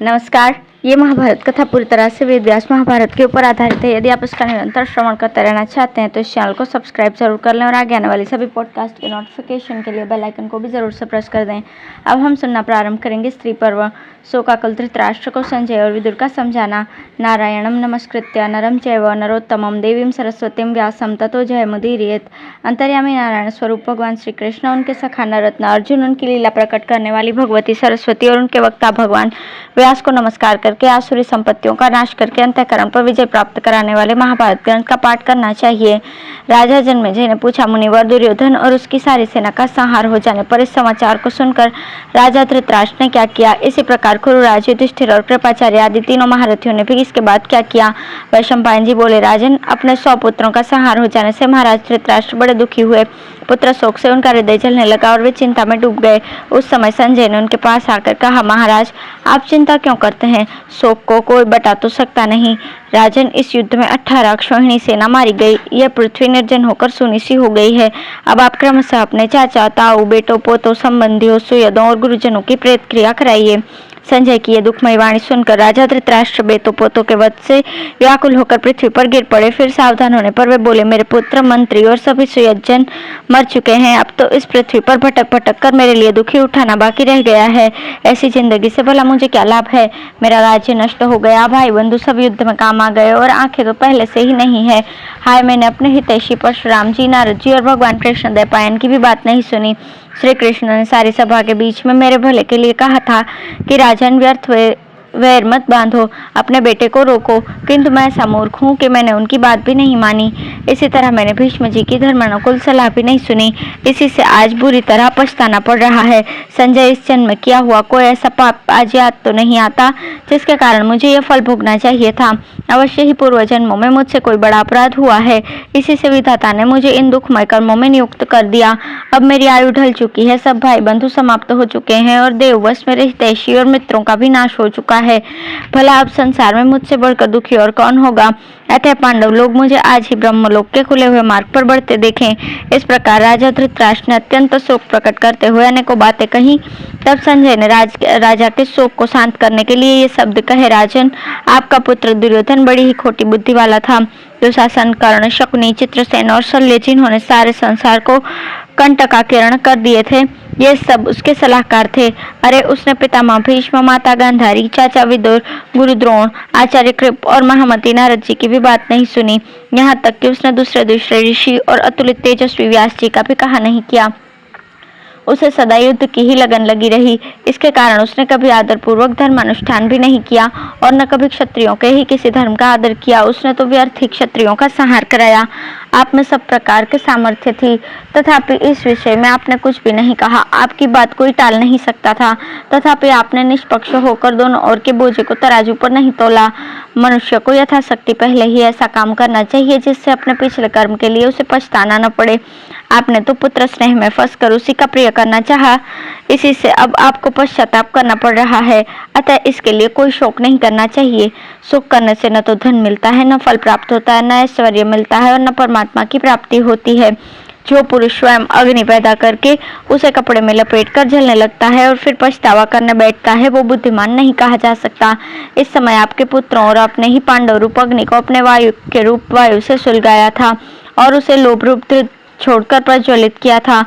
नमस्कार। ये महाभारत कथा पूरी तरह से वेद व्यास महाभारत के ऊपर आधारित है। यदि आप इसका निरंतर श्रवण करते रहना चाहते हैं तो इस चैनल को सब्सक्राइब जरूर कर लें और आगे आने वाली सभी पॉडकास्ट के नोटिफिकेशन के लिए बेल आइकन को भी जरूर से प्रेस कर दें। अब हम सुनना प्रारंभ करेंगे स्त्री पर्व। शोकाकुल धृतराष्ट्र को संजय और विदुर का समझाना। नारायणं नमस्कृत्य नरं चैव नरोत्तमं देवीं सरस्वतीं व्यासं ततो जयमुदीरयेत्। अंतर्यामी नारायण स्वरूप भगवान श्री कृष्ण, उनके सखा नररत्न अर्जुन, उनकी लीला प्रकट करने वाली भगवती सरस्वती और उनके वक्ता भगवान व्यास को नमस्कार करके आसुरी संपत्तियों का नाश करके अंतःकरण पर विजय प्राप्त कराने वाले महाभारत ग्रंथ का पाठ करना चाहिए। राजा जन्मेजय ने पूछा, मुनिवर दुर्योधन और उसकी सारी सेना का संहार हो जाने पर इस समाचार को सुनकर राजा धृतराष्ट्र ने क्या किया? इसी प्रकार कुरुराज, युधिष्ठिर और कृपाचार्य आदि तीनों महारथियों ने भी इसके बाद क्या किया? वैशंपायन जी बोले, राजन, अपने 100 पुत्रों का संहार हो जाने से महाराज धृतराष्ट्र बड़े दुखी हुए। पुत्र शोक से उनका हृदय जलने लगा और वे चिंता में डूब गए। उस समय संजय ने उनके पास आकर कहा, महाराज, आप चिंता क्यों करते हैं? शोक को कोई बता तो सकता नहीं। राजन, इस युद्ध में 18 अक्षौहिणी सेना मारी गई। यह पृथ्वी निर्जन होकर सुनी सी हो गई है। अब आप क्रमशः अपने चाचा, ताऊ, बेटों, पोतों, संबंधियों, सुहृदों और गुरुजनों की प्रेत क्रिया कराइए। संजय की यह दुखमयी वाणी सुनकर राजा धृतराष्ट्र बेटों पोतों के वध से व्याकुल होकर पृथ्वी पर गिर पड़े। फिर सावधान होने पर वे बोले, मेरे पुत्र, मंत्री और सभी सुहृदजन मर चुके हैं। अब तो इस पृथ्वी पर भटक भटक कर मेरे लिए दुखी उठाना बाकी रह गया है। ऐसी जिंदगी से भला मुझे क्या लाभ है? मेरा राज्य नष्ट हो गया, भाई बंधु सब युद्ध में काम आ गए और आंखें तो पहले से ही नहीं है। हाय, मैंने अपने हितैषी परशुराम जी, नारद जी और भगवान कृष्ण द्वैपायन की भी बात नहीं सुनी। श्री कृष्ण ने सारी सभा के बीच में मेरे भले के लिए कहा था कि राजन, व्यर्थ वैर मत बांधो, अपने बेटे को रोको, किंतु मैं ऐसा मूर्ख हूँ कि मैंने उनकी बात भी नहीं मानी। इसी तरह मैंने भीष्म जी की धर्मानुकूल सलाह भी नहीं सुनी। इसी से आज बुरी तरह पछताना पड़ रहा है। संजय, इस जन्म में किया हुआ कोई ऐसा पाप आज याद तो नहीं आता जिसके कारण मुझे यह फल भोगना चाहिए था। अवश्य ही पूर्व जन्मों में मुझसे कोई बड़ा अपराध हुआ है। इसी से विधाता ने मुझे इन दुखमय कर्मों में नियुक्त कर दिया। अब मेरी आयु ढल चुकी है, सब भाई बंधु समाप्त हो चुके हैं और देववश मेरे हितैषी और मित्रों का भी नाश हो चुका है। भला अब संसार में मुझसे बढ़कर दुखी और कौन होगा? अतः पांडव लोग मुझे आज ही ब्रह्मलोक के खुले हुए मार्ग पर बढ़ते देखें। इस प्रकार राजा धृतराष्ट्र ने अत्यंत शोक प्रकट करते हुए अनेकों बातें कही। तब संजय ने राजा के शोक को शांत करने के लिए ये शब्द कहे, राजन, आपका पुत्र दुर्योधन बड़ी ही खोटी बुद्धि वाला था। दुशासन, कर्ण, शकुनी, चित्रसेन और शल्य, जिन्होंने सारे संसार को कंटकाकीर्ण कर दिए थे, ये सब उसके सलाहकार थे। अरे, उसने पितामह भीष्म, माता गांधारी, चाचा विदुर, गुरु द्रोण, आचार्य कृप और महामती नारद जी की भी बात नहीं सुनी। यहाँ तक कि उसने दूसरे ऋषि और अतुलित तेजस्वी व्यास जी का भी कहा नहीं किया। उसे सदा युद्ध की ही लगन लगी रही। इसके कारण उसने कभी आदरपूर्वक धर्मानुष्ठान भी नहीं किया और न कभी क्षत्रियों के ही किसी धर्म का आदर किया। उसने तो व्यर्थ ही क्षत्रियों का संहार कराया। आप में सब प्रकार के सामर्थ्य थी, तथापि इस विषय में आपने कुछ भी नहीं कहा। आपकी बात कोई टाल नहीं सकता था, तथापि आपने निष्पक्ष होकर दोनों ओर के बोझे को तराजू पर नहीं तोला। मनुष्य को यथाशक्ति पहले ही ऐसा काम करना चाहिए जिससे अपने पिछले कर्म के लिए उसे पछताना न पड़े। आपने तो पुत्र स्नेह में फंसकर उसी का प्रिय करना चाहा, इसी से अब आपको पश्चाताप करना पड़ रहा है। अतः इसके लिए कोई शोक नहीं करना चाहिए। शोक करने से न तो धन मिलता है, न फल प्राप्त होता है, न ऐश्वर्य मिलता है और न परमात्मा की प्राप्ति होती है। जो पुरुष स्वयं अग्नि पैदा करके उसे कपड़े में लपेट कर जलने लगता है और फिर पछतावा करने बैठता है, वो बुद्धिमान नहीं कहा जा सकता। इस समय आपके पुत्रों और अपने ही पांडव रूप अग्नि को अपने वायु के रूप वायु से सुलगाया था और उसे लोभ रूप छोड़कर प्रज्वलित किया था।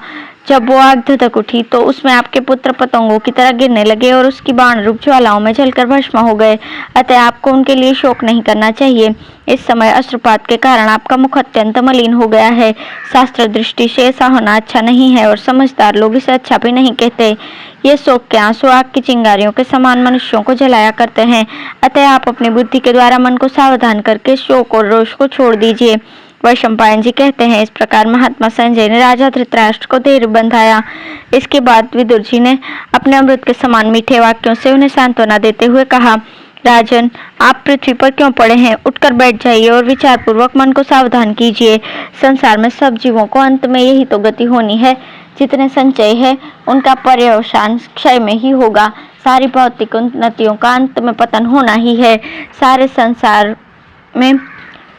जब वो आग धधक उठी तो उसमें आपके पुत्र पतंगों की तरह गिरने लगे और उसकी बाण रूप ज्वालाओं में जलकर भस्म हो गए। अतः आपको उनके लिए शोक नहीं करना चाहिए। इस समय अश्रुपात के कारण आपका मुख अत्यंत मलिन हो गया है। शास्त्र दृष्टि से ऐसा होना अच्छा नहीं है और समझदार लोग इसे अच्छा भी नहीं कहते। ये शोक के आंसू आग की चिंगारियों के समान मनुष्यों को जलाया करते हैं। अतः आप अपनी बुद्धि के द्वारा मन को सावधान करके शोक और रोष को छोड़ दीजिए। वैशंपायन जी कहते हैं, इस प्रकार महात्मा संजय ने राजा धृतराष्ट्र को धैर्य बंधाया। इसके बाद विदुर जी ने अपने अमृत के समान मीठे वाक्यों से उन्हें सांत्वना देते हुए कहा, राजन, आप पृथ्वी पर क्यों पड़े हैं? उठकर बैठ जाइए और विचार पूर्वक मन को सावधान कीजिए। संसार में सब जीवों को अंत में यही तो गति होनी है। जितने संचय है उनका पर्यवसान क्षय में ही होगा। सारी भौतिक उन्नतियों का अंत में पतन होना ही है। सारे संसार में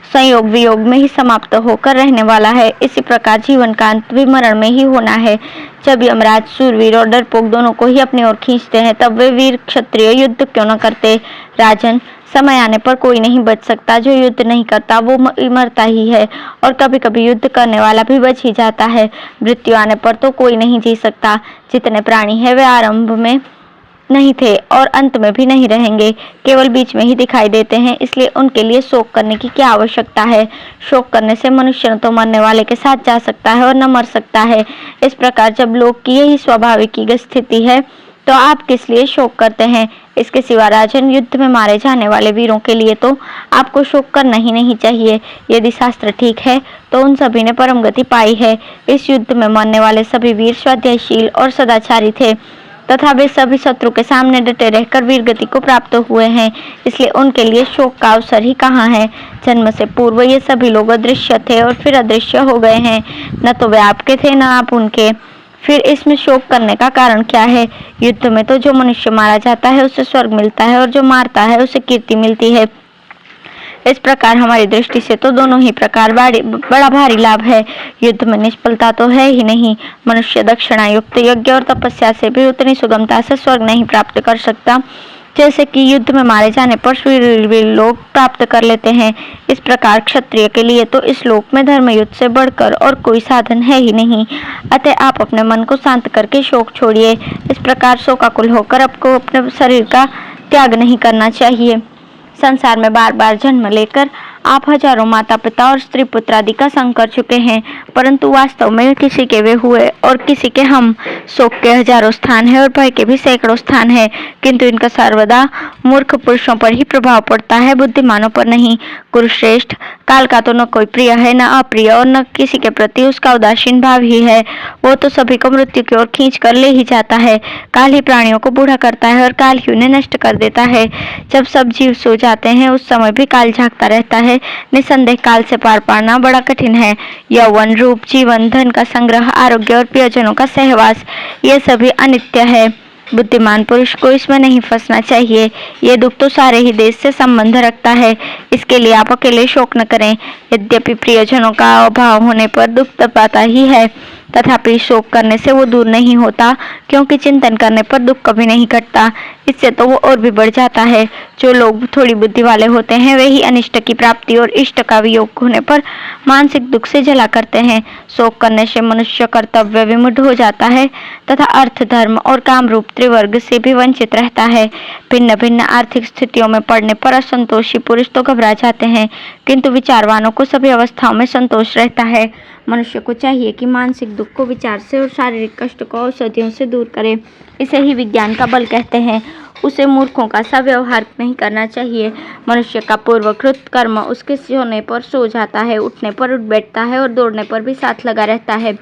संयोग वियोग में ही समाप्त होकर रहने वाला है। इसी प्रकार जीवन का अंत भी मरण में ही होना है। जब यमराज शूरवीर और डरपोक दोनों को ही अपनी ओर खींचते हैं, तब वे वीर क्षत्रिय युद्ध क्यों न करते। राजन, समय आने पर कोई नहीं बच सकता। जो युद्ध नहीं करता वो मरता ही है, और कभी कभी युद्ध करने वाला भी बच ही जाता है। मृत्यु आने पर तो कोई नहीं जी सकता। जितने प्राणी है वे आरंभ में नहीं थे और अंत में भी नहीं रहेंगे, केवल बीच में ही दिखाई देते हैं। इसलिए उनके लिए शोक करने की क्या आवश्यकता है। शोक करने से मनुष्य न तो मरने वाले के साथ जा सकता है और न मर सकता है। इस प्रकार जब लोग की यही स्वाभाविक स्थिति है, तो आप किस लिए शोक करते हैं। इसके सिवा राजन, युद्ध में मारे जाने वाले वीरों के लिए तो आपको शोक करना ही नहीं चाहिए। यदि शास्त्र ठीक है तो उन सभी ने परम गति पाई है। इस युद्ध में मरने वाले सभी वीर स्वाध्यायशील और सदाचारी थे, तथा वे सभी शत्रु के सामने डटे रहकर वीर गति को प्राप्त हुए हैं। इसलिए उनके लिए शोक का अवसर ही कहाँ है। जन्म से पूर्व ये सभी लोग अदृश्य थे और फिर अदृश्य हो गए हैं। न तो वे आपके थे, न आप उनके। फिर इसमें शोक करने का कारण क्या है। युद्ध में तो जो मनुष्य मारा जाता है उसे स्वर्ग मिलता है, और जो मारता है उसे कीर्ति मिलती है। इस प्रकार हमारी दृष्टि से तो दोनों ही प्रकार बड़ा भारी लाभ है। युद्ध में निष्फलता तो है ही नहीं। मनुष्य दक्षिणा युक्त यज्ञ और तपस्या से भी उतनी सुगमता से स्वर्ग नहीं प्राप्त कर सकता, जैसे कि युद्ध में मारे जाने पर वीर लोग प्राप्त कर लेते हैं। इस प्रकार क्षत्रिय के लिए तो इस लोक में धर्म युद्ध से बढ़कर और कोई साधन है ही नहीं। अतः आप अपने मन को शांत करके शोक छोड़िए। इस प्रकार शोकाकुल होकर आपको अपने शरीर का त्याग नहीं करना चाहिए। संसार में बार बार जन्म लेकर आप हजारों माता पिता और स्त्री पुत्र आदि का संग कर चुके हैं, परंतु वास्तव में किसी के वे हुए और किसी के हम। शोक के हजारों स्थान है और भय के भी सैकड़ों स्थान है, किंतु इनका सर्वदा मूर्ख पुरुषों पर ही प्रभाव पड़ता है, बुद्धिमानों पर नहीं। कुरुश्रेष्ठ, काल का तो न कोई प्रिय है, न अप्रिय, और न किसी के प्रति उसका उदासीन भाव ही है। वो तो सभी को मृत्यु की ओर खींच कर ले ही जाता है। काल ही प्राणियों को बूढ़ा करता है और काल ही उन्हें नष्ट कर देता है। जब सब जीव सो जाते हैं उस समय भी काल जागता रहता है। निसंदेह काल से पार पाना बड़ा कठिन है। यौवन, रूप, जीवन, धन का संग्रह, आरोग्य और प्रियजनों का सहवास, ये सभी अनित्य है। बुद्धिमान पुरुष को इसमें नहीं फंसना चाहिए। ये दुख तो सारे ही देश से संबंध रखता है। इसके लिए आप अकेले शोक न करें। यद्यपि प्रियजनों का अभाव होने पर दुख तपाता ही है, तथापि शोक करने से वो दूर नहीं होता, क्योंकि चिंतन करने पर दुख कभी नहीं घटता। इससे तो वो और भी बढ़ जाता है। जो लोग थोड़ी बुद्धि वाले होते हैं वे ही अनिष्ट की प्राप्ति और इष्ट का वियोग होने पर मानसिक दुख से जला करते हैं। शोक करने से मनुष्य कर्तव्य विमुढ़ हो जाता है, तथा अर्थ, धर्म और काम रूप त्रिवर्ग से भी वंचित रहता है। भिन्न भिन्न आर्थिक स्थितियों में पड़ने पर असंतोषी पुरुष तो घबरा जाते हैं, किंतु विचारवानों को सभी अवस्थाओं में संतोष रहता है। मनुष्य को चाहिए कि मानसिक दुख को विचार से और शारीरिक कष्ट को औषधियों से दूर करे। इसे ही विज्ञान का बल कहते हैं। उसे मूर्खों का सा व्यवहार नहीं करना चाहिए। मनुष्य का पूर्वकृत कर्म उसके सोने पर सो जाता है, उठने पर उठ बैठता है और दौड़ने पर भी साथ लगा रहता है।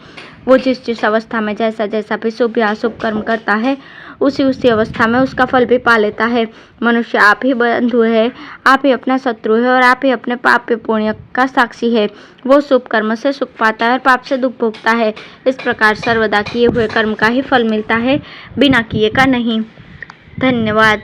वो जिस जिस अवस्था में जैसा जैसा भी शुभ या अशुभ कर्म करता है, उसी उसी अवस्था में उसका फल भी पा लेता है। मनुष्य आप ही बंधु है, आप ही अपना शत्रु है, और आप ही अपने पाप पुण्य का साक्षी है। वो शुभ कर्म से सुख पाता है और पाप से दुख भोगता है। इस प्रकार सर्वदा किए हुए कर्म का ही फल मिलता है, बिना किए का नहीं। धन्यवाद।